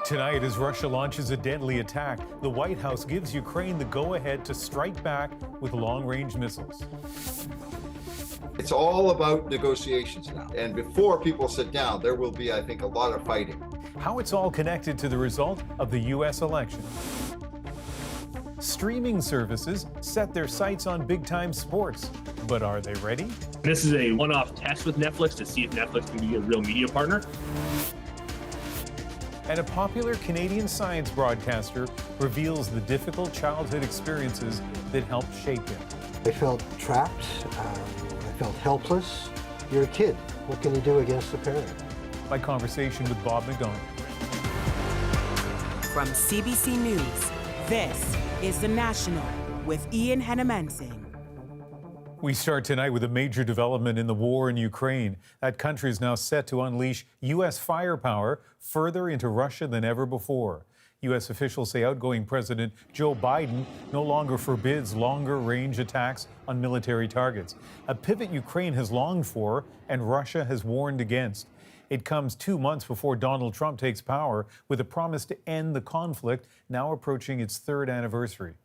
Tonight, as Russia launches a deadly attack, the White House gives Ukraine the go-ahead to strike back with long-range missiles. It's all about negotiations now. And before people sit down, there will be, I think, a lot of fighting. How it's all connected to the result of the U.S. election. Streaming services set their sights on big-time sports, but are they ready? This is a one-off test with Netflix to see if Netflix can be a real media partner. And a popular Canadian science broadcaster reveals the difficult childhood experiences that helped shape him. I felt trapped. I felt helpless. You're a kid. What can you do against a parent? My conversation with Bob McDonald. From CBC News, this is The National with Ian Hennemensing. We start tonight with a major development in the war in Ukraine. That country is now set to unleash U.S. firepower further into Russia than ever before. U.S. officials say outgoing President Joe Biden no longer forbids longer-range attacks on military targets, a pivot Ukraine has longed for and Russia has warned against. It comes 2 months before Donald Trump takes power with a promise to end the conflict, now approaching its third anniversary.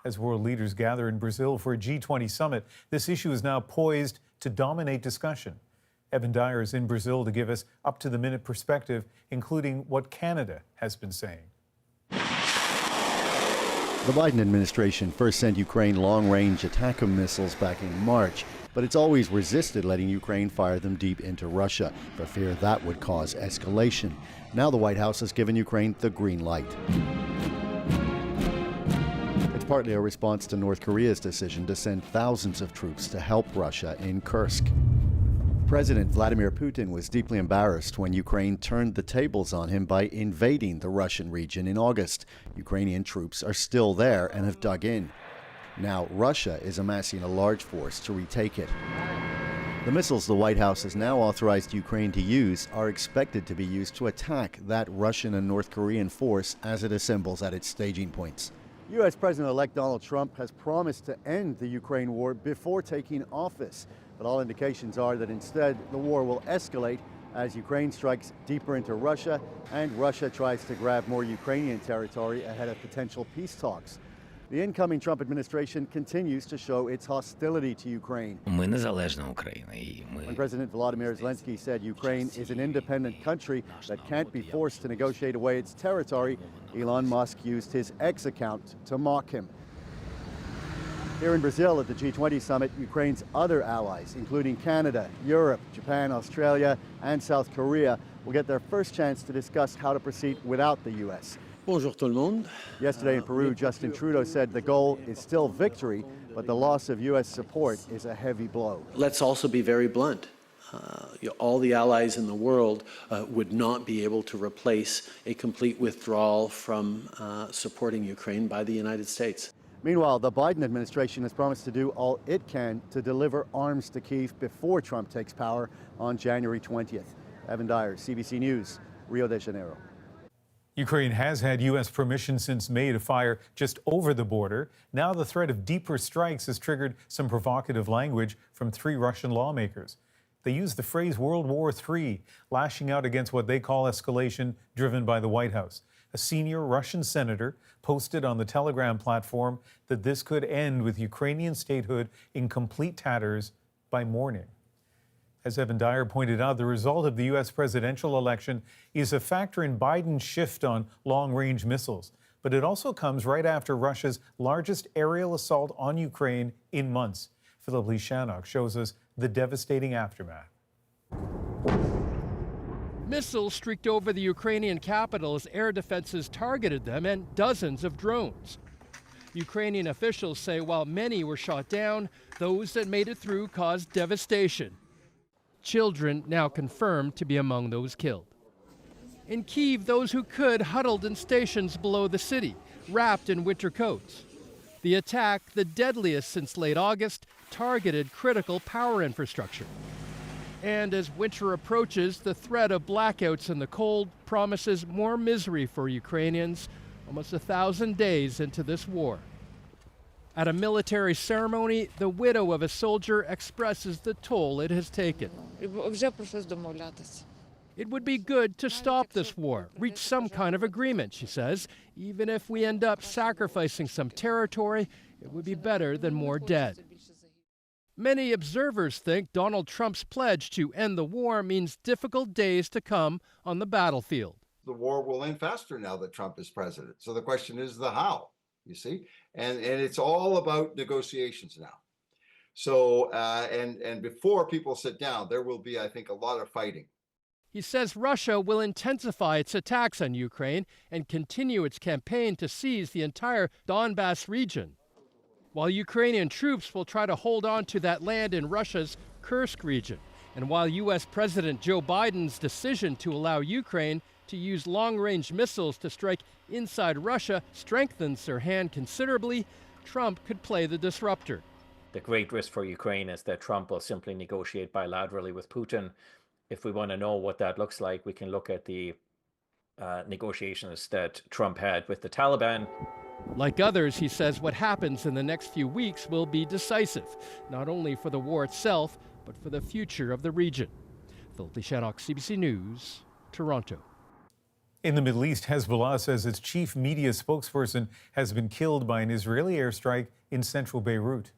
As world leaders gather in Brazil for a G20 summit, this issue is now poised to dominate discussion. Evan Dyer is in Brazil to give us up-to-the-minute perspective, including what Canada has been saying. The Biden administration first sent Ukraine long-range ATACMS missiles back in March, but it's always resisted letting Ukraine fire them deep into Russia for fear that would cause escalation. Now the White House has given Ukraine the green light. It's partly a response to North Korea's decision to send thousands of troops to help Russia in Kursk. President Vladimir Putin was deeply embarrassed when Ukraine turned the tables on him by invading the Russian region in August. Ukrainian troops are still there and have dug in. Now Russia is amassing a large force to retake it. The missiles the White House has now authorized Ukraine to use are expected to be used to attack that Russian and North Korean force as it assembles at its staging points. U.S. President-elect Donald Trump has promised to end the Ukraine war before taking office, but all indications are that instead the war will escalate as Ukraine strikes deeper into Russia and Russia tries to grab more Ukrainian territory ahead of potential peace talks. The incoming Trump administration continues to show its hostility to Ukraine. Ми незалежна Україна. When President Volodymyr Zelensky said Ukraine is an independent country that can't be forced to negotiate away its territory, Elon Musk used his X account to mock him. Here in Brazil at the G20 summit, Ukraine's other allies, including Canada, Europe, Japan, Australia, and South Korea, will get their first chance to discuss how to proceed without the U.S. Bonjour tout le monde. Yesterday in Peru, Justin Trudeau said the goal is still victory, but the loss of U.S. support is a heavy blow. Let's also be very blunt. All the allies in the world would not be able to replace a complete withdrawal from supporting Ukraine by the United States. Meanwhile, the Biden administration has promised to do all it can to deliver arms to Kyiv before Trump takes power on January 20th. Evan Dyer, CBC News, Rio de Janeiro. Ukraine has had U.S. permission since May to fire just over the border. Now the threat of deeper strikes has triggered some provocative language from 3 Russian lawmakers. They use the phrase World War III, lashing out against what they call escalation driven by the White House. A senior Russian senator posted on the Telegram platform that this could end with Ukrainian statehood in complete tatters by morning. As Evan Dyer pointed out, the result of the U.S. presidential election is a factor in Biden's shift on long-range missiles. But it also comes right after Russia's largest aerial assault on Ukraine in months. Philip Lee Shannock shows us the devastating aftermath. Missiles streaked over the Ukrainian capital as air defenses targeted them, and dozens of drones. Ukrainian officials say while many were shot down, those that made it through caused devastation. Children now confirmed to be among those killed. In Kyiv, those who could huddled in stations below the city, wrapped in winter coats. The attack, the deadliest since late August, targeted critical power infrastructure. And as winter approaches, the threat of blackouts in the cold promises more misery for Ukrainians, almost 1,000 days into this war. At a military ceremony, the widow of a soldier expresses the toll it has taken. It would be good to stop this war, reach some kind of agreement, she says. Even if we end up sacrificing some territory, it would be better than more dead. Many observers think Donald Trump's pledge to end the war means difficult days to come on the battlefield. The war will end faster now that Trump is president. So the question is the how, you see? And it's all about negotiations now. So, and before people sit down, there will be, I think, a lot of fighting. He says Russia will intensify its attacks on Ukraine and continue its campaign to seize the entire Donbas region, while Ukrainian troops will try to hold on to that land in Russia's Kursk region. And while U.S. President Joe Biden's decision to allow Ukraine to use long-range missiles to strike inside Russia strengthens their hand considerably, Trump could play the disruptor. The great risk for Ukraine is that Trump will simply negotiate bilaterally with Putin. If we want to know what that looks like, we can look at the negotiations that Trump had with the Taliban. Like others, he says what happens in the next few weeks will be decisive, not only for the war itself, but for the future of the region. Philip Shannock, CBC News, Toronto. In the Middle East, Hezbollah says its chief media spokesperson has been killed by an Israeli airstrike in central Beirut.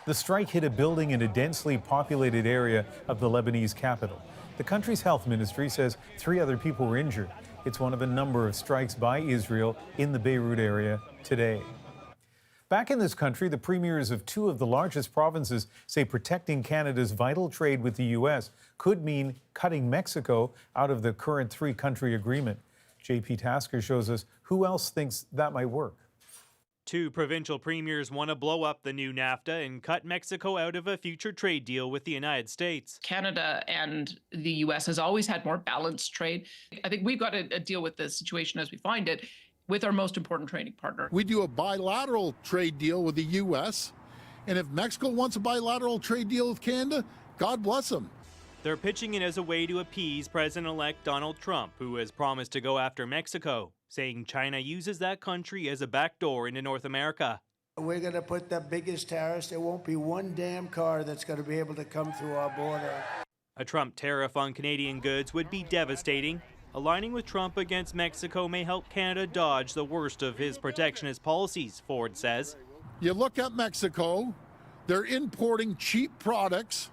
The strike hit a building in a densely populated area of the Lebanese capital. The country's health ministry says 3 other people were injured. It's one of a number of strikes by Israel in the Beirut area today. Back in this country, the premiers of 2 of the largest provinces say protecting Canada's vital trade with the U.S. could mean cutting Mexico out of the current 3-country agreement. JP Tasker shows us who else thinks that might work. 2 provincial premiers want to blow up the new NAFTA and cut Mexico out of a future trade deal with the United States. Canada and the U.S. has always had more balanced trade. I think we've got to deal with the situation as we find it with our most important trading partner. We do a bilateral trade deal with the U.S., and if Mexico wants a bilateral trade deal with Canada, God bless them. They're pitching it as a way to appease President-elect Donald Trump, who has promised to go after Mexico, saying China uses that country as a backdoor into North America. We're going to put the biggest tariffs. There won't be one damn car that's going to be able to come through our border. A Trump tariff on Canadian goods would be devastating. Aligning with Trump against Mexico may help Canada dodge the worst of his protectionist policies, Ford says. You look at Mexico, they're importing cheap products,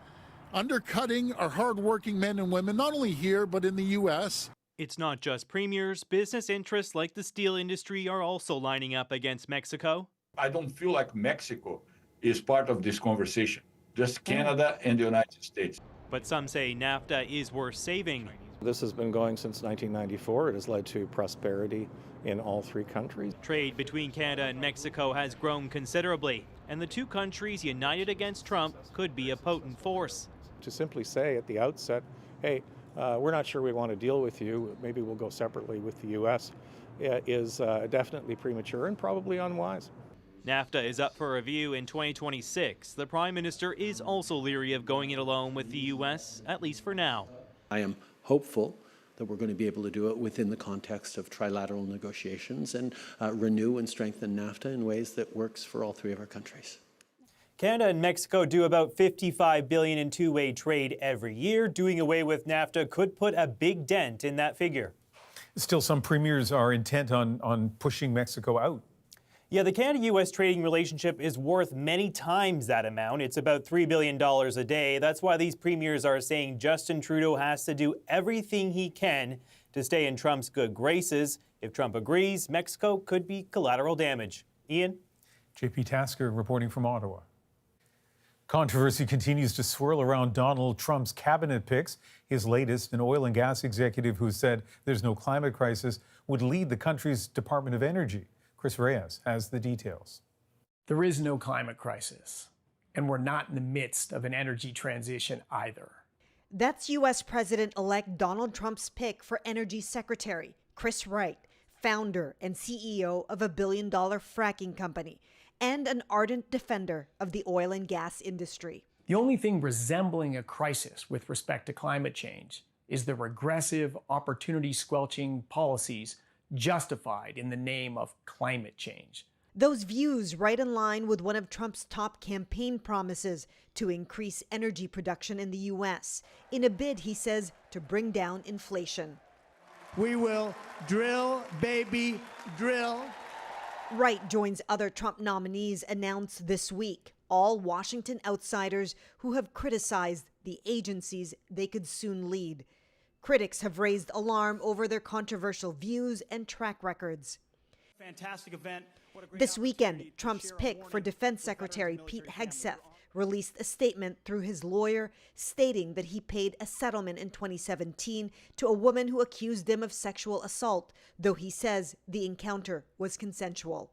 undercutting our hardworking men and women, not only here, but in the U.S. It's not just premiers. Business interests like the steel industry are also lining up against Mexico. I don't feel like Mexico is part of this conversation, just Canada and the United States. But some say NAFTA is worth saving. This has been going since 1994. It has led to prosperity in all 3 countries. Trade between Canada and Mexico has grown considerably, and the 2 countries united against Trump could be a potent force. To simply say at the outset, hey, we're not sure we want to deal with you, maybe we'll go separately with the U.S., is definitely premature and probably unwise. NAFTA is up for review in 2026. The Prime Minister is also leery of going it alone with the U.S., at least for now. I am hopeful that we're going to be able to do it within the context of trilateral negotiations and renew and strengthen NAFTA in ways that works for all 3 of our countries. Canada and Mexico do about $55 billion in two-way trade every year. Doing away with NAFTA could put a big dent in that figure. Still, some premiers are intent on pushing Mexico out. Yeah, the Canada-U.S. trading relationship is worth many times that amount. It's about $3 billion a day. That's why these premiers are saying Justin Trudeau has to do everything he can to stay in Trump's good graces. If Trump agrees, Mexico could be collateral damage. Ian? JP Tasker reporting from Ottawa. Controversy continues to swirl around Donald Trump's cabinet picks. His latest, an oil and gas executive who said there's no climate crisis, would lead the country's Department of Energy. Chris Wright has the details. There is no climate crisis, and we're not in the midst of an energy transition either. That's U.S. President-elect Donald Trump's pick for Energy Secretary, Chris Wright, founder and CEO of a billion-dollar fracking company, and an ardent defender of the oil and gas industry. The only thing resembling a crisis with respect to climate change is the regressive, opportunity-squelching policies justified in the name of climate change. Those views right in line with one of Trump's top campaign promises to increase energy production in the U.S. in a bid, he says, to bring down inflation. We will drill, baby, drill. Wright joins other Trump nominees announced this week, all Washington outsiders who have criticized the agencies they could soon lead. Critics have raised alarm over their controversial views and track records. Fantastic event. This weekend, Trump's pick for Defense Secretary Pete Hegseth released a statement through his lawyer stating that he paid a settlement in 2017 to a woman who accused him of sexual assault, though he says the encounter was consensual.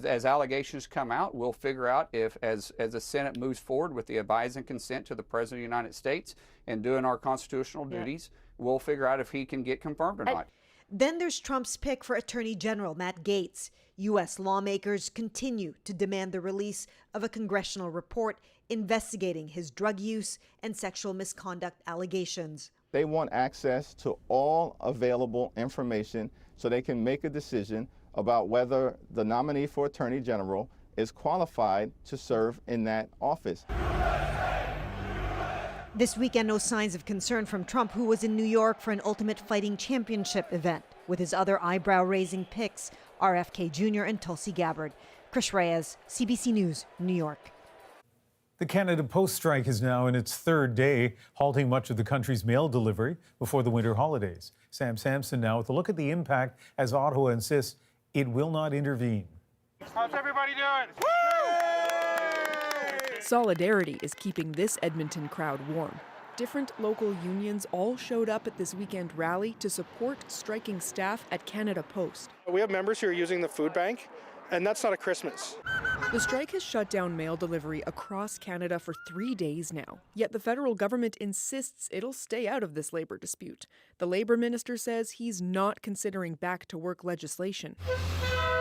As allegations come out, we'll figure out if, as the Senate moves forward with the advise and consent to the President of the United States and doing our constitutional duties, we'll figure out if he can get confirmed or not. Then there's Trump's pick for Attorney General Matt Gaetz. U.S. lawmakers continue to demand the release of a congressional report investigating his drug use and sexual misconduct allegations. They want access to all available information so they can make a decision about whether the nominee for Attorney General is qualified to serve in that office. This weekend, no signs of concern from Trump, who was in New York for an Ultimate Fighting Championship event with his other eyebrow-raising picks, RFK Jr. and Tulsi Gabbard. Chris Wright, CBC News, New York. The Canada Post strike is now in its third day, halting much of the country's mail delivery before the winter holidays. Sam Sampson now with a look at the impact as Ottawa insists it will not intervene. How's everybody doing? Woo! Solidarity is keeping this Edmonton crowd warm. Different local unions all showed up at this weekend rally to support striking staff at Canada Post. We have members who are using the food bank, and that's not a Christmas. The strike has shut down mail delivery across Canada for 3 days now, yet the federal government insists it'll stay out of this labor dispute. The Labour Minister says he's not considering back-to-work legislation.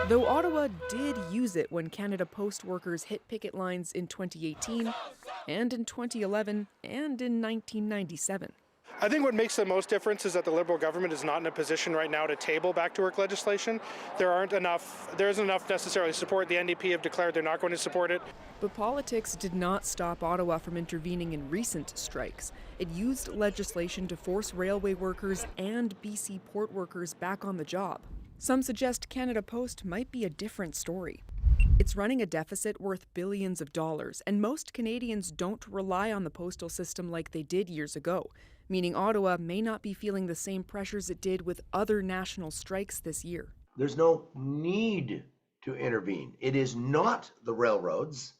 Though Ottawa did use it when Canada Post workers hit picket lines in 2018, and in 2011, and in 1997. I think what makes the most difference is that the Liberal government is not in a position right now to table back-to-work legislation. There isn't enough necessarily support. The NDP have declared they're not going to support it. But politics did not stop Ottawa from intervening in recent strikes. It used legislation to force railway workers and BC port workers back on the job. Some suggest Canada Post might be a different story. It's running a deficit worth billions of dollars, and most Canadians don't rely on the postal system like they did years ago, meaning Ottawa may not be feeling the same pressures it did with other national strikes this year. There's no need to intervene. It is not the railroads,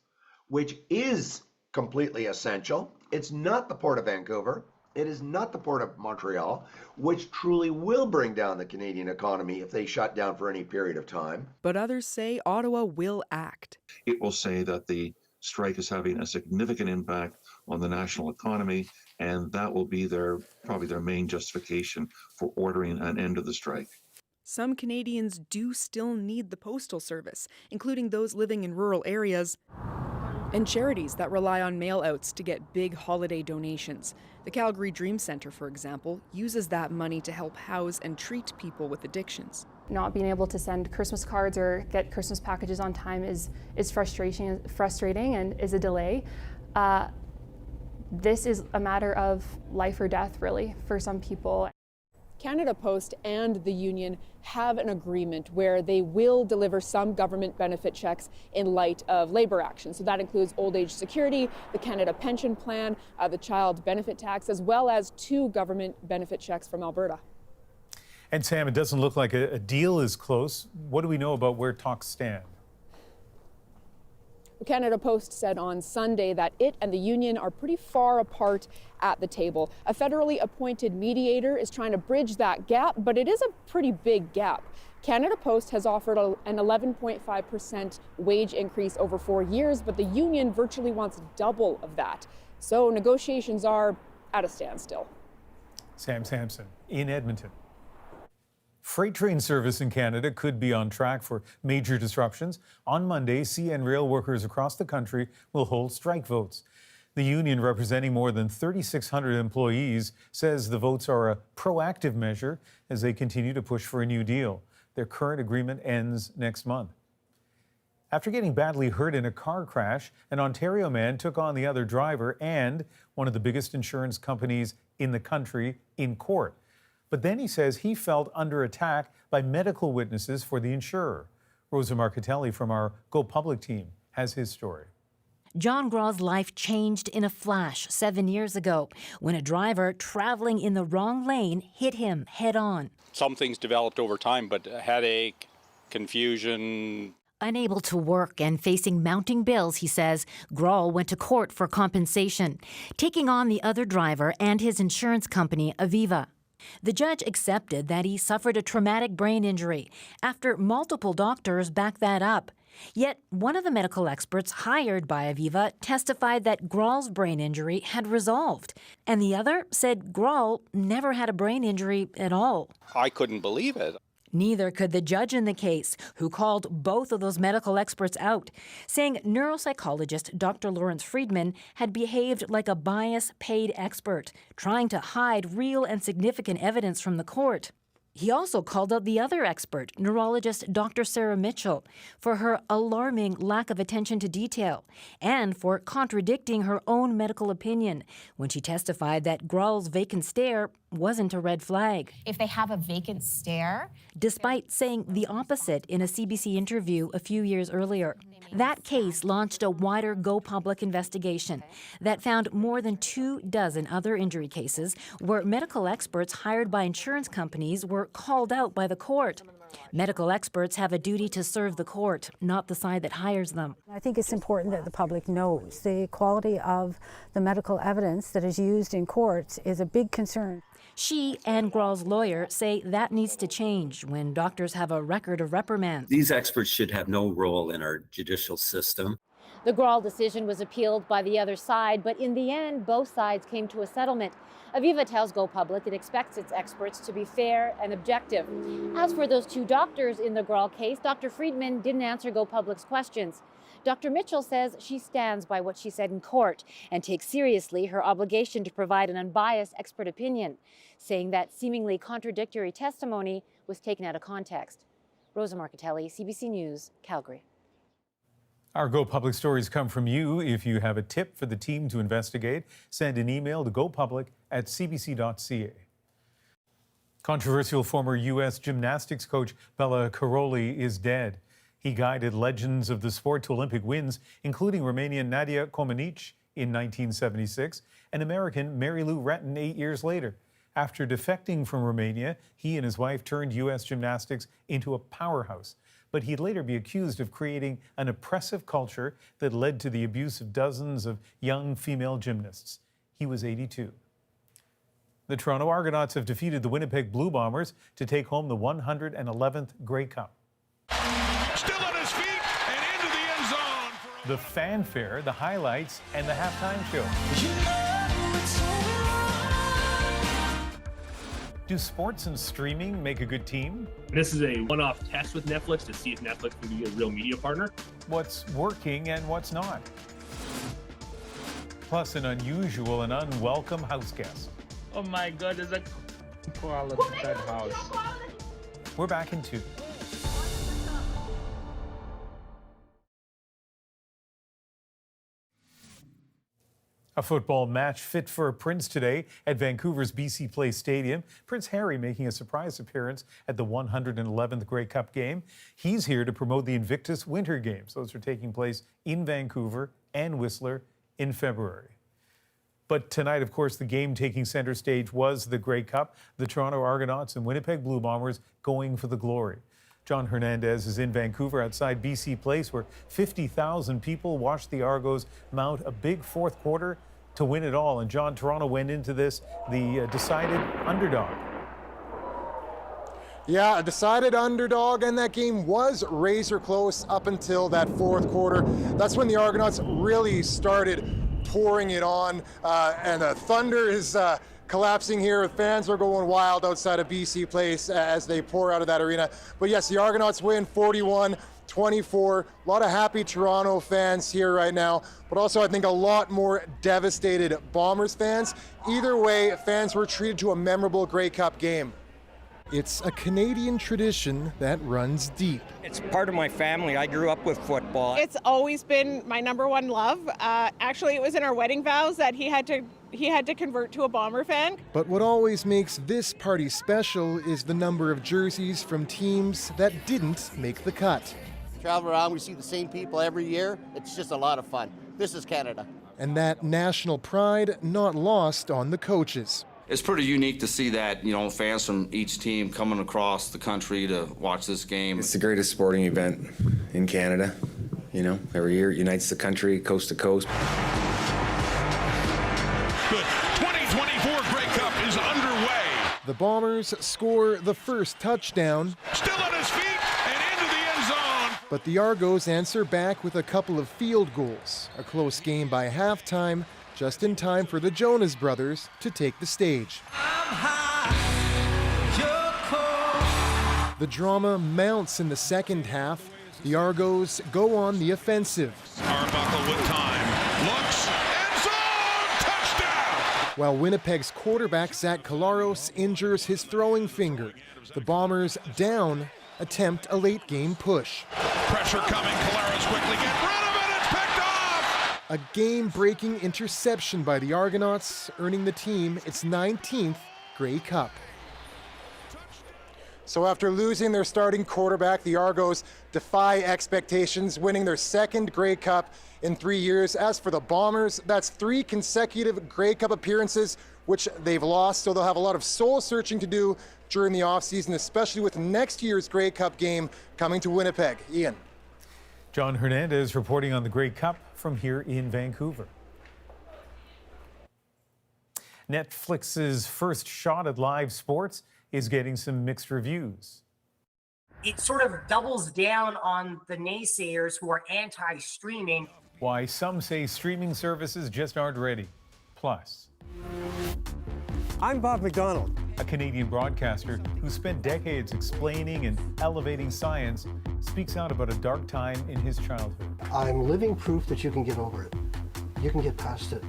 which is completely essential. It's not the Port of Vancouver. It is not the Port of Montreal, which truly will bring down the Canadian economy if they shut down for any period of time. But others say Ottawa will act. It will say that the strike is having a significant impact on the national economy, and that will be probably their main justification for ordering an end of the strike. Some Canadians do still need the postal service, including those living in rural areas and charities that rely on mail-outs to get big holiday donations. The Calgary Dream Centre, for example, uses that money to help house and treat people with addictions. Not being able to send Christmas cards or get Christmas packages on time is frustrating and is a delay. This is a matter of life or death, really, for some people. Canada Post and the union have an agreement where they will deliver some government benefit checks in light of labor action. So that includes old age security, the Canada Pension Plan, the child benefit tax, as well as 2 government benefit checks from Alberta. And Sam, it doesn't look like a deal is close. What do we know about where talks stand? Canada Post said on Sunday that it and the union are pretty far apart at the table. A federally appointed mediator is trying to bridge that gap, but it is a pretty big gap. Canada Post has offered an 11.5% wage increase over 4 years, but the union virtually wants double of that. So negotiations are at a standstill. Sam Sampson in Edmonton. Freight train service in Canada could be on track for major disruptions. On Monday, CN rail workers across the country will hold strike votes. The union, representing more than 3,600 employees, says the votes are a proactive measure as they continue to push for a new deal. Their current agreement ends next month. After getting badly hurt in a car crash, an Ontario man took on the other driver and one of the biggest insurance companies in the country in court. But then he says he felt under attack by medical witnesses for the insurer. Rosa Marcatelli from our Go Public team has his story. John Graw's life changed in a flash 7 years ago when a driver traveling in the wrong lane hit him head on. Some things developed over time, but a headache, confusion. Unable to work and facing mounting bills, he says, Grawl went to court for compensation, taking on the other driver and his insurance company, Aviva. The judge accepted that he suffered a traumatic brain injury after multiple doctors backed that up. Yet one of the medical experts hired by Aviva testified that Grawl's brain injury had resolved, and the other said Grawl never had a brain injury at all. I couldn't believe it. Neither could the judge in the case, who called both of those medical experts out, saying neuropsychologist Dr. Lawrence Friedman had behaved like a bias-paid expert, trying to hide real and significant evidence from the court. He also called out the other expert, neurologist Dr. Sarah Mitchell, for her alarming lack of attention to detail and for contradicting her own medical opinion when she testified that Grawl's vacant stare wasn't a red flag. If they have a vacant stare, despite saying the opposite in a CBC interview a few years earlier. That case launched a wider Go Public investigation that found more than 24 other injury cases where medical experts hired by insurance companies were called out by the court. Medical experts have a duty to serve the court, not the side that hires them. I think it's important that the public knows the quality of the medical evidence that is used in courts is a big concern. She and Grawl's lawyer say that needs to change when doctors have a record of reprimands. These experts should have no role in our judicial system. The Grawl decision was appealed by the other side, but in the end, both sides came to a settlement. Aviva tells Go Public it expects its experts to be fair and objective. As for those two doctors in the Grawl case, Dr. Friedman didn't answer Go Public's questions. Dr. Mitchell says she stands by what she said in court and takes seriously her obligation to provide an unbiased expert opinion, saying that seemingly contradictory testimony was taken out of context. Rosa Marcatelli, CBC News, Calgary. Our Go Public stories come from you. If you have a tip for the team to investigate, send an email to gopublic@cbc.ca. Controversial former U.S. gymnastics coach Bela Karolyi is dead. He guided legends of the sport to Olympic wins, including Romanian Nadia Comaneci in 1976 and American Mary Lou Retton 8 years later. After defecting from Romania, he and his wife turned U.S. gymnastics into a powerhouse. But he'd later be accused of creating an oppressive culture that led to the abuse of dozens of young female gymnasts. He was 82. The Toronto Argonauts have defeated the Winnipeg Blue Bombers to take home the 111th Grey Cup. Still on his feet and into the end zone. The fanfare, the highlights, and the halftime show. Do sports and streaming make a good team? This is a one-off test with Netflix to see if Netflix can be a real media partner. What's working and what's not? Plus an unusual and unwelcome house guest. Oh my God, there's a koala in that house. We're back in 2. A football match fit for a prince today at Vancouver's BC Place Stadium. Prince Harry making a surprise appearance at the 111th Grey Cup game. He's here to promote the Invictus Winter Games. Those are taking place in Vancouver and Whistler in February. But tonight, of course, the game taking center stage was the Grey Cup. The Toronto Argonauts and Winnipeg Blue Bombers going for the glory. John Hernandez is in Vancouver outside BC Place, where 50,000 people watched the Argos mount a big fourth quarter to win it all. And John, Toronto went into this the decided underdog. Yeah, a decided underdog, and that game was razor close up until that fourth quarter. That's when the Argonauts really started pouring it on, and the thunder is collapsing here. Fans are going wild outside of BC Place as they pour out of that arena. But yes, the Argonauts win 41-24. A lot of happy Toronto fans here right now, but also I think a lot more devastated Bombers fans. Either way, fans were treated to a memorable Grey Cup game. It's a Canadian tradition that runs deep. It's part of my family. I grew up with football. It's always been my number one love. Actually, it was in our wedding vows that he had to convert to a Bomber fan. But what always makes this party special is the number of jerseys from teams that didn't make the cut. Travel around, we see the same people every year. It's just a lot of fun. This is Canada. And that national pride not lost on the coaches. It's pretty unique to see that, fans from each team coming across the country to watch this game. It's the greatest sporting event in Canada. Every year it unites the country coast to coast. The 2024 Grey Cup is underway. The Bombers score the first touchdown. Still on his feet and into the end zone. But the Argos answer back with a couple of field goals. A close game by halftime, just in time for the Jonas Brothers to take the stage. The drama mounts in the second half. The Argos go on the offensive. Arbuckle with time. Looks, end zone, touchdown! While Winnipeg's quarterback Zach Collaros injures his throwing finger. The Bombers down attempt a late game push. Pressure coming, Collaros quickly get rid of it, it's picked off! A game-breaking interception by the Argonauts, earning the team its 19th Grey Cup. So after losing their starting quarterback, the Argos defy expectations, winning their second Grey Cup in 3 years. As for the Bombers, that's 3 consecutive Grey Cup appearances, which they've lost, so they'll have a lot of soul-searching to do during the offseason, especially with next year's Grey Cup game coming to Winnipeg. Ian. John Hernandez reporting on the Grey Cup from here in Vancouver. Netflix's first shot at live sports is getting some mixed reviews. It sort of doubles down on the naysayers who are anti-streaming. Why some say streaming services just aren't ready. Plus, I'm Bob McDonald, a Canadian broadcaster who spent decades explaining and elevating science, speaks out about a dark time in his childhood. I'm living proof that you can get over it. You can get past it.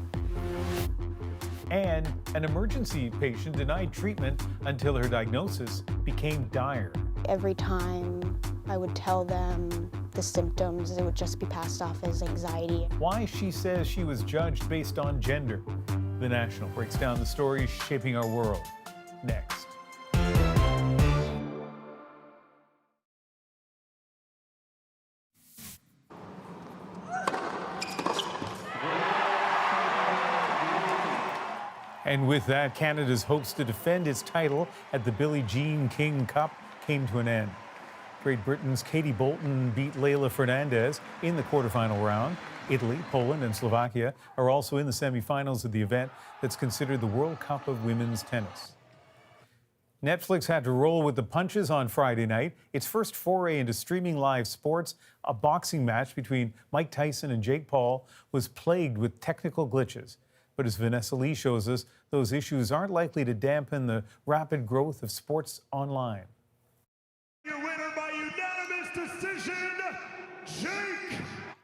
And an emergency patient denied treatment until her diagnosis became dire. Every time I would tell them the symptoms, it would just be passed off as anxiety. Why she says she was judged based on gender. The National breaks down the stories shaping our world. Next. And with that, Canada's hopes to defend its title at the Billie Jean King Cup came to an end. Great Britain's Katie Bolton beat Leylah Fernandez in the quarterfinal round. Italy, Poland, and Slovakia are also in the semifinals of the event that's considered the World Cup of women's tennis. Netflix had to roll with the punches on Friday night. Its first foray into streaming live sports, a boxing match between Mike Tyson and Jake Paul, was plagued with technical glitches. But as Vanessa Lee shows us, those issues aren't likely to dampen the rapid growth of sports online. Your winner by unanimous decision, Jake!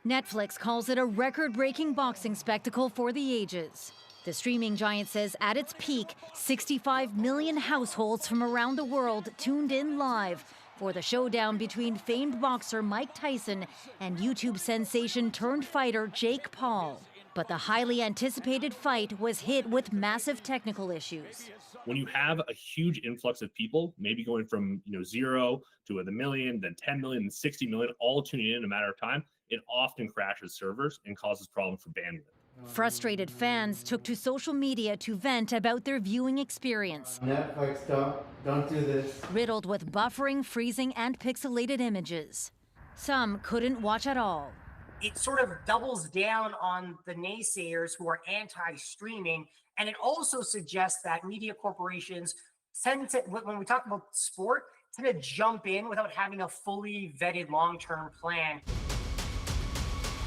Netflix calls it a record-breaking boxing spectacle for the ages. The streaming giant says at its peak, 65 million households from around the world tuned in live for the showdown between famed boxer Mike Tyson and YouTube sensation turned fighter Jake Paul. But the highly anticipated fight was hit with massive technical issues. When you have a huge influx of people, maybe going from 0 to 1 million, then 10 million, then 60 million, all tuning in a matter of time, it often crashes servers and causes problems for bandwidth. Frustrated fans took to social media to vent about their viewing experience. Netflix, don't do this. Riddled with buffering, freezing, and pixelated images. Some couldn't watch at all. It sort of doubles down on the naysayers who are anti-streaming, and it also suggests that media corporations tend to, when we talk about sport, tend to jump in without having a fully vetted long-term plan.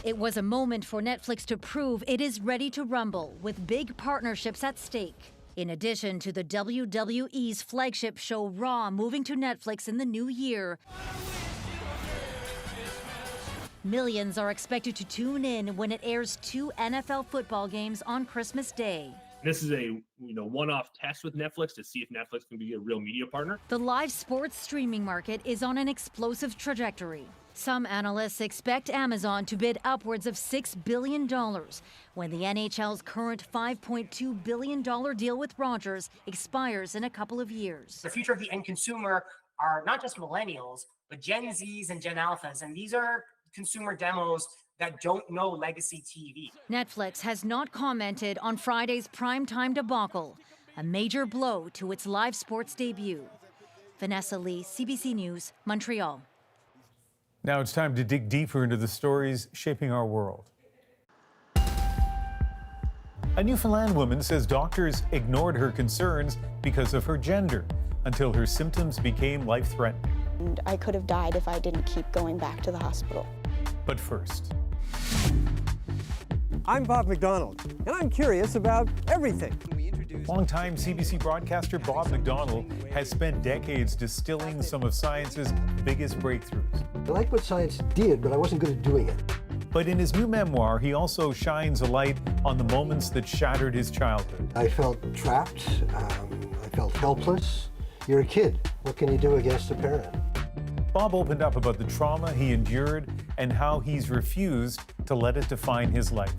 It was a moment for Netflix to prove it is ready to rumble with big partnerships at stake. In addition to the WWE's flagship show Raw moving to Netflix in the new year, millions are expected to tune in when it airs 2 NFL football games on Christmas Day. This is a one-off test with Netflix to see if Netflix can be a real media partner. The live sports streaming market is on an explosive trajectory. Some analysts expect Amazon to bid upwards of $6 billion when the NHL's current $5.2 billion deal with Rogers expires in a couple of years. The future of the end consumer are not just millennials, but Gen Zs and Gen Alphas, and these are consumer demos that don't know legacy TV. Netflix has not commented on Friday's primetime debacle, a major blow to its live sports debut. Vanessa Lee, CBC News, Montreal. Now it's time to dig deeper into the stories shaping our world. A Newfoundland woman says doctors ignored her concerns because of her gender until her symptoms became life-threatening. And I could have died if I didn't keep going back to the hospital. But first. I'm Bob McDonald, and I'm curious about everything. Longtime CBC broadcaster Bob McDonald has spent decades distilling some of science's biggest breakthroughs. I like what science did, but I wasn't good at doing it. But in his new memoir, he also shines a light on the moments that shattered his childhood. I felt trapped. I felt helpless. You're a kid. What can you do against a parent? Bob opened up about the trauma he endured and how he's refused to let it define his life.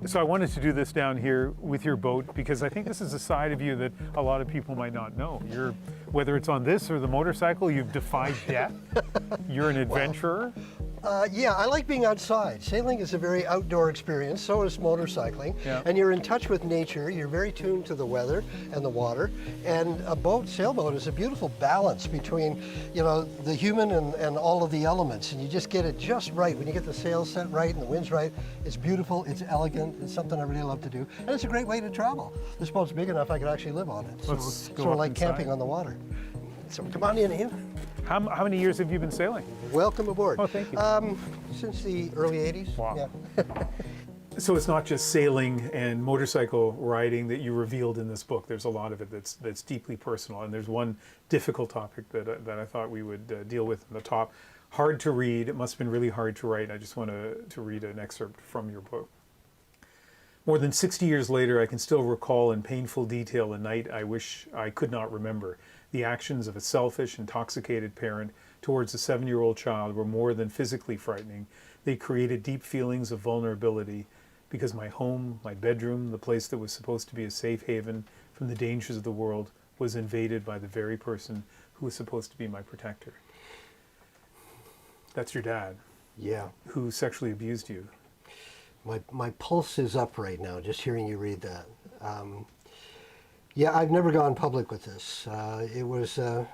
So I wanted to do this down here with your boat because I think this is a side of you that a lot of people might not know. Whether it's on this or the motorcycle, you've defied death. You're an adventurer. Yeah, I like being outside. Sailing is a very outdoor experience, so is motorcycling. Yeah. And you're in touch with nature, you're very tuned to the weather and the water. And a sailboat is a beautiful balance between, the human and all of the elements. And you just get it just right. When you get the sails set right and the wind's right, it's beautiful, it's elegant, it's something I really love to do. And it's a great way to travel. This boat's big enough I could actually live on it. Let's so go sort of like inside. camping on the water. So come on in here. How many years have you been sailing? Welcome aboard. Oh, thank you. Since the early 80s. Wow. Yeah. So it's not just sailing and motorcycle riding that you revealed in this book. There's a lot of it that's deeply personal. And there's one difficult topic that I thought we would deal with in the top. Hard to read. It must have been really hard to write. I just want to read an excerpt from your book. More than 60 years later, I can still recall in painful detail a night I wish I could not remember. The actions of a selfish, intoxicated parent towards a 7-year-old child were more than physically frightening. They created deep feelings of vulnerability because my home, my bedroom, the place that was supposed to be a safe haven from the dangers of the world, was invaded by the very person who was supposed to be my protector. That's your dad. Yeah. Who sexually abused you. My pulse is up right now, just hearing you read that. Yeah, I've never gone public with this. It was a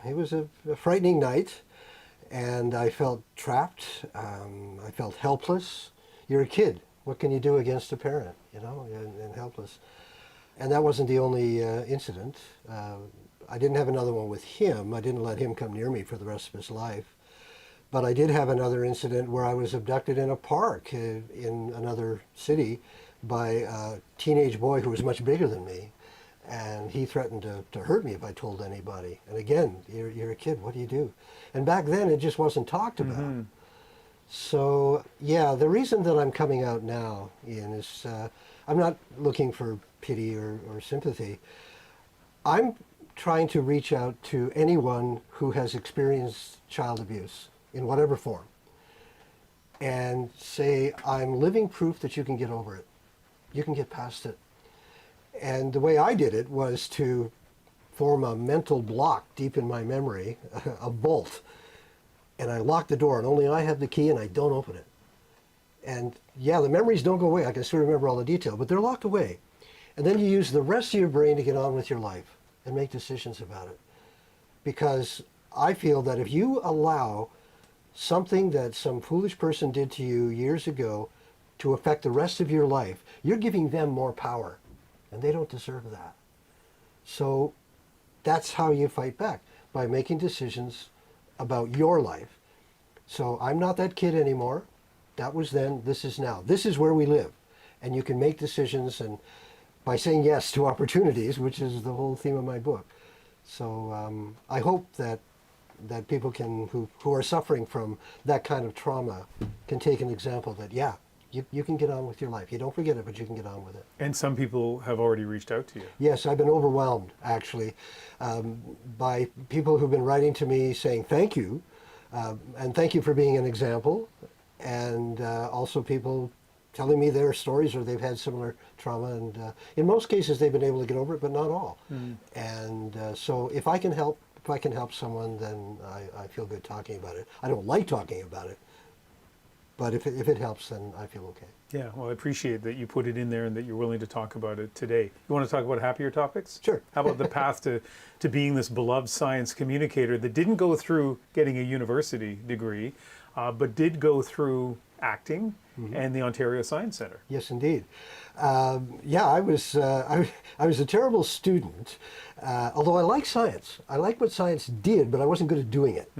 frightening night, and I felt trapped. I felt helpless. You're a kid. What can you do against a parent, and helpless. And that wasn't the only incident. I didn't have another one with him. I didn't let him come near me for the rest of his life. But I did have another incident where I was abducted in a park in another city by a teenage boy who was much bigger than me. And he threatened to hurt me if I told anybody. And again, you're a kid, what do you do? And back then, it just wasn't talked about. Mm-hmm. So, yeah, the reason that I'm coming out now, Ian, is I'm not looking for pity or sympathy. I'm trying to reach out to anyone who has experienced child abuse in whatever form and say, I'm living proof that you can get over it. You can get past it. And the way I did it was to form a mental block deep in my memory, a bolt. And I lock the door, and only I have the key, and I don't open it. And yeah, the memories don't go away. I can still remember all the detail, but they're locked away. And then you use the rest of your brain to get on with your life and make decisions about it. Because I feel that if you allow something that some foolish person did to you years ago to affect the rest of your life, you're giving them more power. And they don't deserve that. So that's how you fight back, by making decisions about your life. So I'm not that kid anymore. That was then, this is now. This is where we live. And you can make decisions and by saying yes to opportunities, which is the whole theme of my book. So I hope that people who are suffering from that kind of trauma can take an example that, yeah, you can get on with your life. You don't forget it, but you can get on with it. And some people have already reached out to you. Yes, I've been overwhelmed, actually, by people who've been writing to me saying thank you, and thank you for being an example, and also people telling me their stories or they've had similar trauma, and in most cases they've been able to get over it, but not all. And so if I can help someone, then I feel good talking about it. I don't like talking about it, but if it helps, then I feel okay. Yeah, well, I appreciate that you put it in there and that you're willing to talk about it today. You want to talk about happier topics? Sure. How about the path to being this beloved science communicator that didn't go through getting a university degree, but did go through acting and the Ontario Science Centre? Yes, indeed. Yeah, I was a terrible student, although I like science. I like what science did, but I wasn't good at doing it.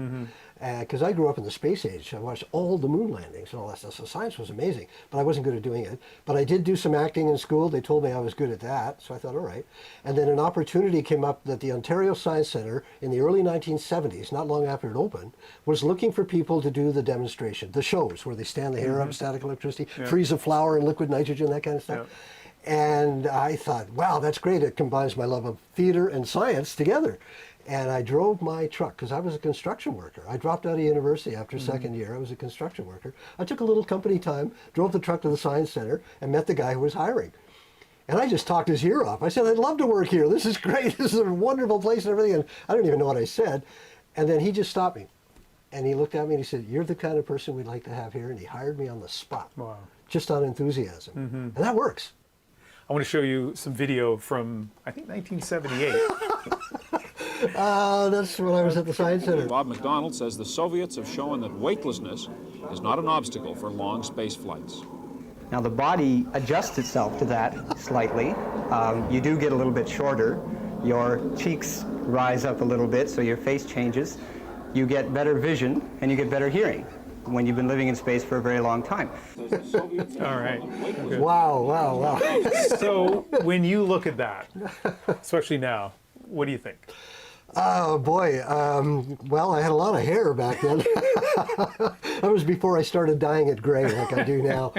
Because I grew up in the space age. I watched all the moon landings and all that stuff. So science was amazing, but I wasn't good at doing it. But I did do some acting in school. They told me I was good at that, so I thought, all right. And then an opportunity came up that the Ontario Science Centre in the early 1970s, not long after it opened, was looking for people to do the demonstration, the shows where they stand the hair up, static electricity, freeze a flower in liquid nitrogen, that kind of stuff. And I thought, wow, that's great. It combines my love of theater and science together. And I drove my truck, because I was a construction worker. I dropped out of university after second year. I was a construction worker. I took a little company time, drove the truck to the Science Centre, and met the guy who was hiring. And I just talked his ear off. I said, I'd love to work here. This is great. This is a wonderful place and everything. And I don't even know what I said. And then he just stopped me. And he looked at me and he said, you're the kind of person we'd like to have here. And he hired me on the spot, just on enthusiasm. And that works. I want to show you some video from, I think, 1978. That's when I was at the Science Centre. Bob McDonald says the Soviets have shown that weightlessness is not an obstacle for long space flights. Now the body adjusts itself to that slightly. You do get a little bit shorter. Your cheeks rise up a little bit, so your face changes. You get better vision, and you get better hearing when you've been living in space for a very long time. All right. Okay. Wow, wow, wow. So when you look at that, especially now, what do you think? Oh, boy. Well, I had a lot of hair back then. That was before I started dyeing it gray like I do now.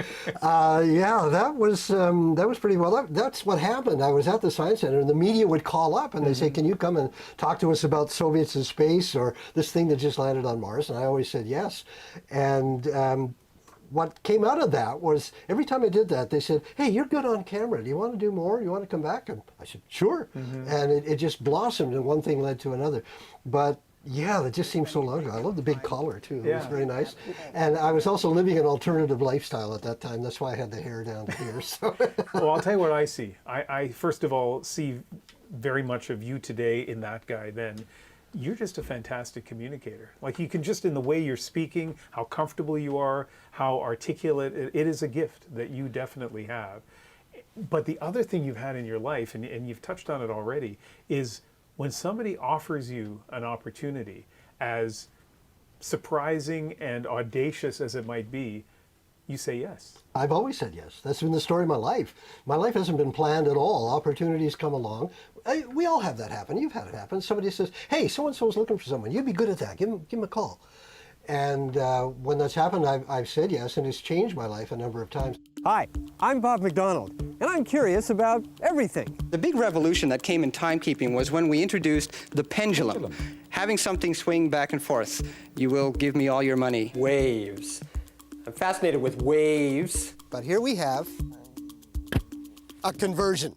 Yeah, that was pretty well. That's what happened. I was at the Science Centre, and the media would call up, and they say, can you come and talk to us about Soviets in space or this thing that just landed on Mars? And I always said yes. And what came out of that was every time I did that, they said, hey, you're good on camera. Do you want to do more? You want to come back? And I said, sure. And it just blossomed, and one thing led to another. But yeah, it just seems so long ago. I love the big collar, too. It was very nice. And I was also living an alternative lifestyle at that time. That's why I had the hair down to here. So. Well, I'll tell you what I see. I first of all see very much of you today in that guy then. You're just a fantastic communicator. Like, you can just, in the way you're speaking, how comfortable you are, how articulate, it is a gift that you definitely have. But the other thing you've had in your life, and you've touched on it already, is when somebody offers you an opportunity, as surprising and audacious as it might be, you say yes. I've always said yes. That's been the story of my life. My life hasn't been planned at all. Opportunities come along. We all have that happen. You've had it happen. Somebody says, hey, so-and-so is looking for someone. You'd be good at that. Give him a call. And when that's happened, I've said yes, and it's changed my life a number of times. Hi, I'm Bob McDonald, and I'm curious about everything. The big revolution that came in timekeeping was when we introduced the pendulum. Having something swing back and forth. You will give me all your money. Waves. I'm fascinated with waves. But here we have a conversion.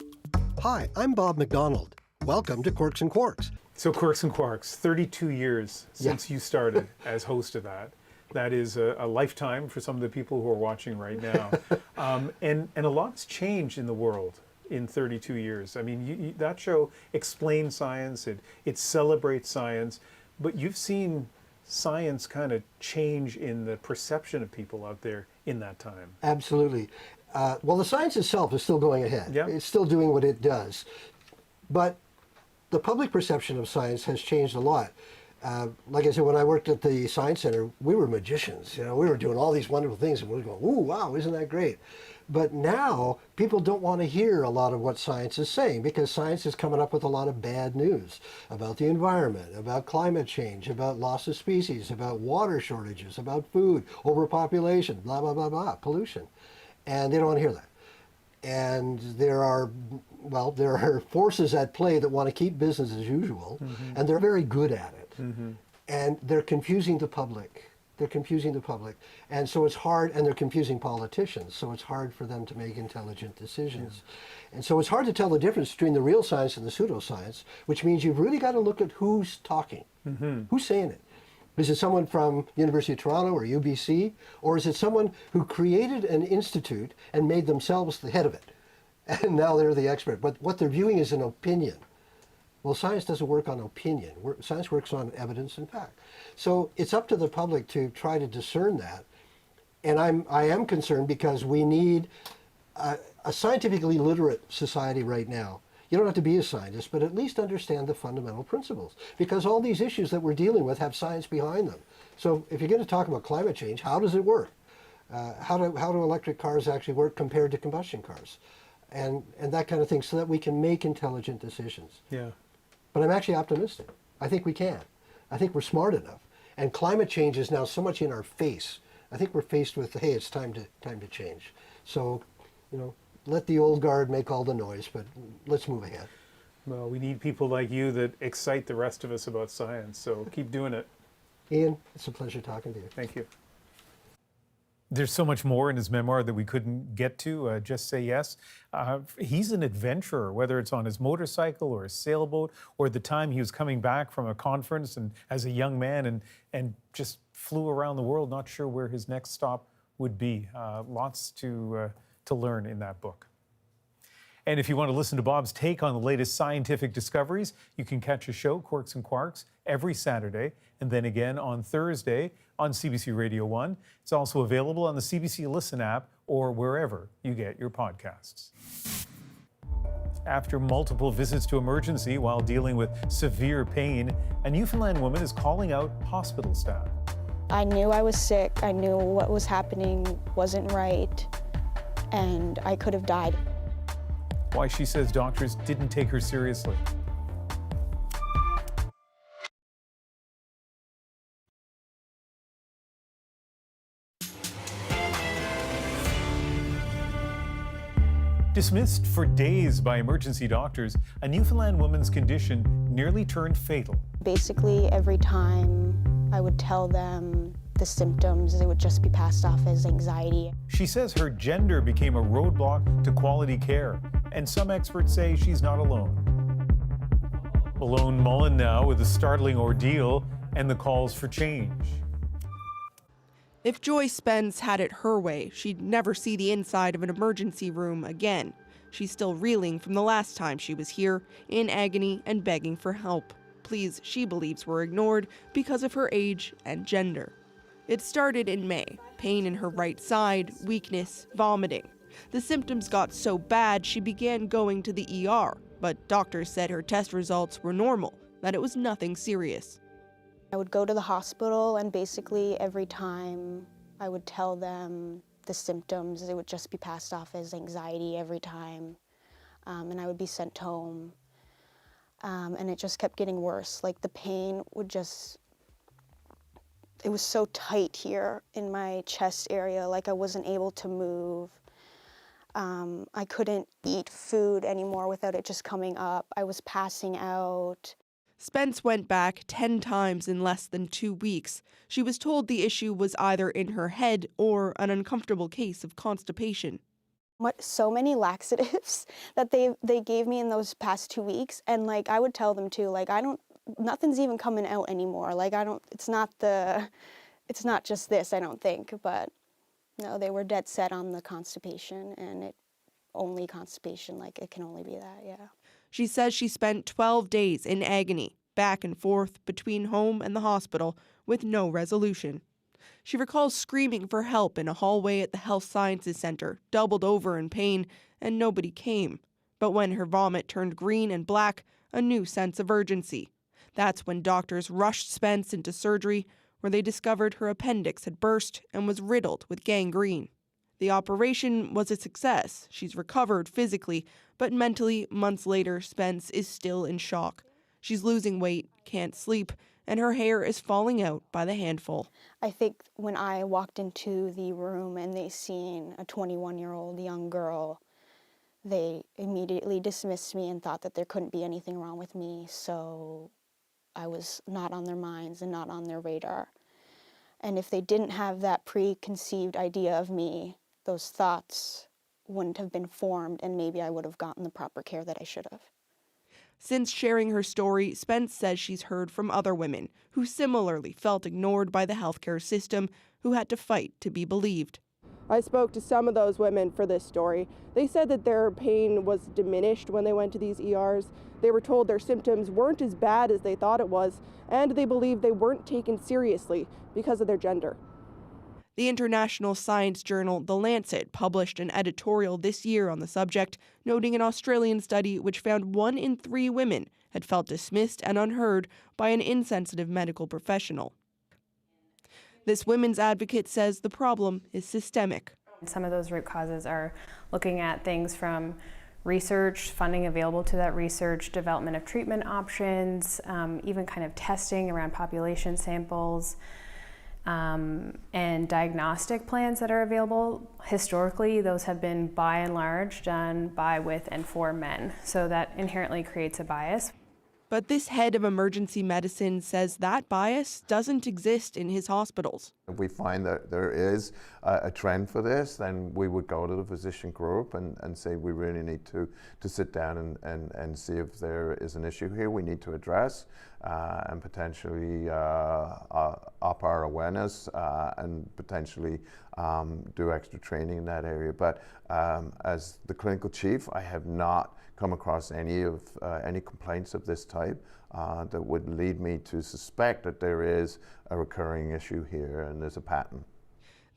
Hi, I'm Bob McDonald. Welcome to Quirks and Quarks. So Quirks and Quarks, 32 years since you started as host of that. That is a lifetime for some of the people who are watching right now. And a lot's changed in the world in 32 years. I mean, that show explains science, it celebrates science, but you've seen science kind of change in the perception of people out there in that time. Absolutely. Well, the science itself is still going ahead. Yeah. It's still doing what it does. But the public perception of science has changed a lot. Like I said, when I worked at the Science Centre, we were magicians. You know, we were doing all these wonderful things, and we were going, ooh, wow, isn't that great? But now, people don't want to hear a lot of what science is saying, because science is coming up with a lot of bad news about the environment, about climate change, about loss of species, about water shortages, about food, overpopulation, blah, blah, blah, blah, pollution. And they don't want to hear that. And there are forces at play that want to keep business as usual, and they're very good at it. And they're confusing the public. And so it's hard, and they're confusing politicians, so it's hard for them to make intelligent decisions. And so it's hard to tell the difference between the real science and the pseudoscience, which means you've really got to look at who's talking, who's saying it. Is it someone from University of Toronto or UBC, or is it someone who created an institute and made themselves the head of it, and now they're the expert? But what they're viewing is an opinion. Well, science doesn't work on opinion. Science works on evidence and fact. So it's up to the public to try to discern that. And I am concerned because we need a scientifically literate society right now. You don't have to be a scientist, but at least understand the fundamental principles. Because all these issues that we're dealing with have science behind them. So if you're going to talk about climate change, how does it work? How do electric cars actually work compared to combustion cars? And that kind of thing, so that we can make intelligent decisions. Yeah. But I'm actually optimistic. I think we can. I think we're smart enough. And climate change is now so much in our face. I think we're faced with, hey, it's time to change. So, let the old guard make all the noise, but let's move ahead. Well, we need people like you that excite the rest of us about science, so keep doing it. Ian, it's a pleasure talking to you. Thank you. There's so much more in his memoir that we couldn't get to, Just Say Yes. He's an adventurer, whether it's on his motorcycle or his sailboat, or the time he was coming back from a conference and as a young man and just flew around the world, not sure where his next stop would be. Lots to learn in that book. And if you want to listen to Bob's take on the latest scientific discoveries, you can catch a show, Quirks and Quarks, every Saturday, and then again on Thursday on CBC Radio 1. It's also available on the CBC Listen app or wherever you get your podcasts. After multiple visits to emergency while dealing with severe pain, a Newfoundland woman is calling out hospital staff. I knew I was sick. I knew what was happening wasn't right, and I could have died. Why she says doctors didn't take her seriously. Dismissed for days by emergency doctors, a Newfoundland woman's condition nearly turned fatal. Basically, every time I would tell them the symptoms, it would just be passed off as anxiety. She says her gender became a roadblock to quality care, and some experts say she's not alone. Malone Mullen now with a startling ordeal and the calls for change. If Joy Spence had it her way, she'd never see the inside of an emergency room again. She's still reeling from the last time she was here, in agony and begging for help. Pleas she believes were ignored because of her age and gender. It started in May. Pain in her right side, weakness, vomiting. The symptoms got so bad she began going to the ER, but doctors said her test results were normal, that it was nothing serious. I would go to the hospital, and basically every time I would tell them the symptoms, it would just be passed off as anxiety every time, and I would be sent home. And it just kept getting worse. Like, the pain would just, it was so tight here in my chest area, like I wasn't able to move. I couldn't eat food anymore without it just coming up. I was passing out. Spence went back 10 times in less than 2 weeks. She was told the issue was either in her head or an uncomfortable case of constipation. So many laxatives that they gave me in those past 2 weeks, and like I would tell them too, like nothing's even coming out anymore. Like it's not just this, I don't think, but no, they were dead set on the constipation, and only constipation, like it can only be that, yeah. She says she spent 12 days in agony, back and forth between home and the hospital, with no resolution. She recalls screaming for help in a hallway at the Health Sciences Center, doubled over in pain, and nobody came. But when her vomit turned green and black, a new sense of urgency. That's when doctors rushed Spence into surgery, where they discovered her appendix had burst and was riddled with gangrene. The operation was a success. She's recovered physically, but mentally, months later, Spence is still in shock. She's losing weight, can't sleep, and her hair is falling out by the handful. I think when I walked into the room and they seen a 21-year-old young girl, they immediately dismissed me and thought that there couldn't be anything wrong with me, so I was not on their minds and not on their radar. And if they didn't have that preconceived idea of me, those thoughts wouldn't have been formed, and maybe I would have gotten the proper care that I should have. Since sharing her story, Spence says she's heard from other women who similarly felt ignored by the healthcare system, who had to fight to be believed. I spoke to some of those women for this story. They said that their pain was diminished when they went to these ERs. They were told their symptoms weren't as bad as they thought it was, and they believed they weren't taken seriously because of their gender. The international science journal The Lancet published an editorial this year on the subject, noting an Australian study which found 1 in 3 women had felt dismissed and unheard by an insensitive medical professional. This women's advocate says the problem is systemic. Some of those root causes are looking at things from research, funding available to that research, development of treatment options, even kind of testing around population samples, and diagnostic plans that are available. Historically, those have been by and large done by, with, and for men, so that inherently creates a bias. But this head of emergency medicine says that bias doesn't exist in his hospitals. If we find that there is a trend for this, then we would go to the physician group and say we really need to sit down and see if there is an issue here we need to address and potentially up our awareness and potentially do extra training in that area. But as the clinical chief, I have not come across any complaints of this type that would lead me to suspect that there is a recurring issue here and there's a pattern.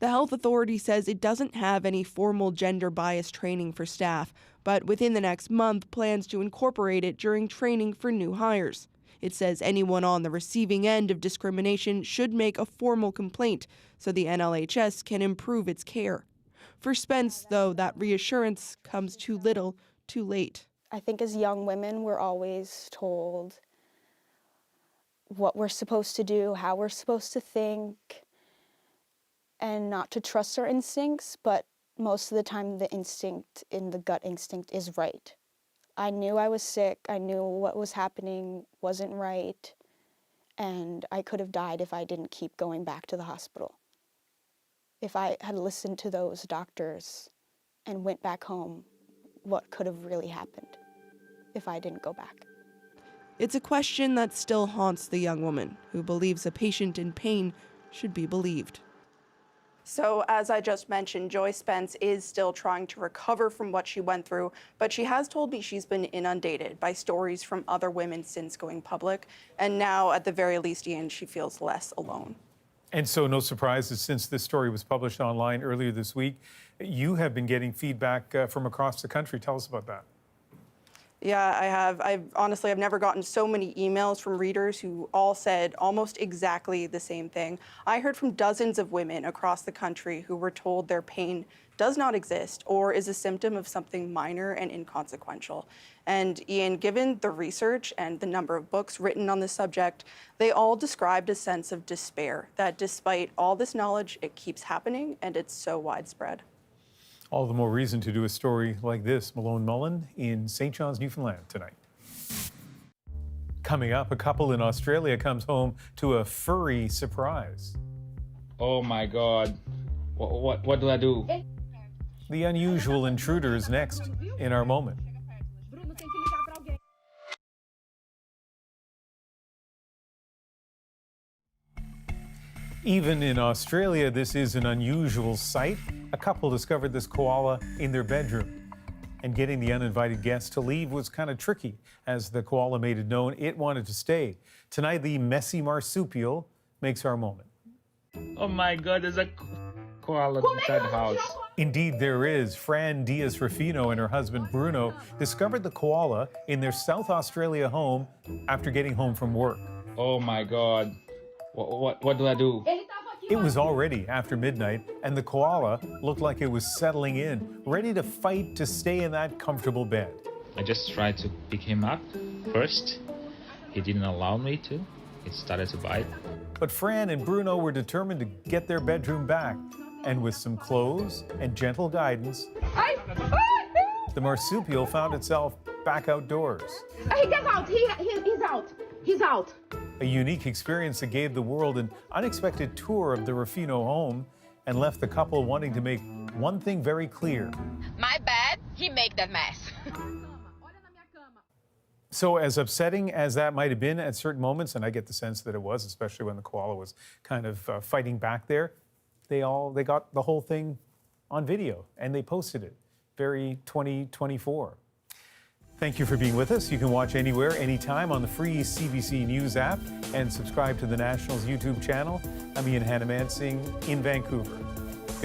The health authority says it doesn't have any formal gender bias training for staff, but within the next month plans to incorporate it during training for new hires. It says anyone on the receiving end of discrimination should make a formal complaint so the NLHS can improve its care. For Spence, though, that reassurance comes too little, too late. I think as young women, we're always told what we're supposed to do, how we're supposed to think, and not to trust our instincts, but most of the time the instinct, the gut instinct, is right. I knew I was sick, I knew what was happening wasn't right, and I could have died if I didn't keep going back to the hospital. If I had listened to those doctors and went back home, what could have really happened if I didn't go back? It's a question that still haunts the young woman who believes a patient in pain should be believed. So, as I just mentioned, Joy Spence is still trying to recover from what she went through, but she has told me she's been inundated by stories from other women since going public, and now, at the very least, Ian, she feels less alone. And so, no surprises, since this story was published online earlier this week, you have been getting feedback from across the country. Tell us about that. Yeah, I have. I've never gotten so many emails from readers who all said almost exactly the same thing. I heard from dozens of women across the country who were told their pain does not exist or is a symptom of something minor and inconsequential. And Ian, given the research and the number of books written on this subject, they all described a sense of despair that despite all this knowledge, it keeps happening and it's so widespread. All the more reason to do a story like this. Malone Mullen in St. John's, Newfoundland tonight. Coming up, a couple in Australia comes home to a furry surprise. Oh my God. What do I do? The unusual intruder is next in our moment. Even in Australia, this is an unusual sight. A couple discovered this koala in their bedroom. And getting the uninvited guests to leave was kind of tricky. As the koala made it known, it wanted to stay. Tonight, the messy marsupial makes our moment. Oh my God, there's a koala inside the house. Indeed, there is. Fran Diaz-Rufino and her husband Bruno discovered the koala in their South Australia home after getting home from work. Oh my God. What do I do? It was already after midnight, and the koala looked like it was settling in, ready to fight to stay in that comfortable bed. I just tried to pick him up first, He didn't allow me to. It started to bite. But Fran and Bruno were determined to get their bedroom back. And with some clothes and gentle guidance, the marsupial found itself back outdoors. He gets out. He's out. He's out. A unique experience that gave the world an unexpected tour of the Ruffino home and left the couple wanting to make one thing very clear. My bad. He made that mess. So as upsetting as that might have been at certain moments, and I get the sense that it was, especially when the koala was kind of fighting back there, they got the whole thing on video and they posted it. Very 2024. Thank you for being with us. You can watch anywhere, anytime on the free CBC News app and subscribe to the National's YouTube channel. I'm Ian Hannah-Mansing in Vancouver.